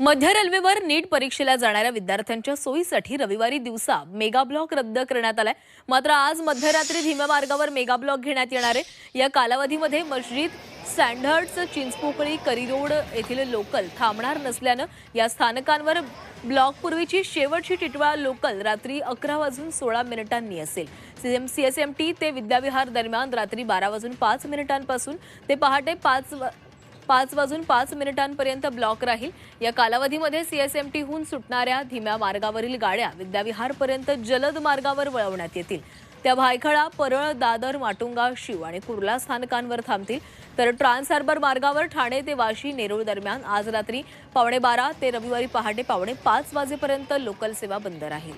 मध्य रेल्वेवर नीट परीक्षेला जाणाऱ्या विद्यार्थ्यांच्या सोयीसाठी रविवारी दिवसा मेगा ब्लॉक रद्द करण्यात आलाय। मात्र आज मध्यरात्री धीम्या मार्गावर मेगा ब्लॉक घेण्यात येणार आहे। या कालावधीमध्ये मस्जिद, स्टँडर्ड्स, चिंचपोकळी, करीरोड येथील लोकल थांबणार नसल्यानं या स्थानकांवर ब्लॉकपूर्वीची शेवटची टिटवाळा लोकल रात्री 11:16 असेल। सीएसएमटी ते विद्याविहार दरम्यान रात्री 12:05 ते पहाटे 5:05 ब्लॉक राहील। या कालावधीमध्ये सीएसएमटीहून सुटणाऱ्या धीम्या मार्गावरील गाड्या विद्याविहारपर्यंत जलद मार्गावर वळवण्यात येतील। त्या भायखळा, परळ, दादर, माटुंगा, शीव आणि कुर्ला स्थानकांवर थांबतील। तर ट्रान्स हार्बर मार्गावर ठाणे ते वाशी, नेरूळ दरम्यान आज रात्री 12:15 ते रविवारी पहाटे 4:45 वाजेपर्यंत लोकल सेवा बंद राहील।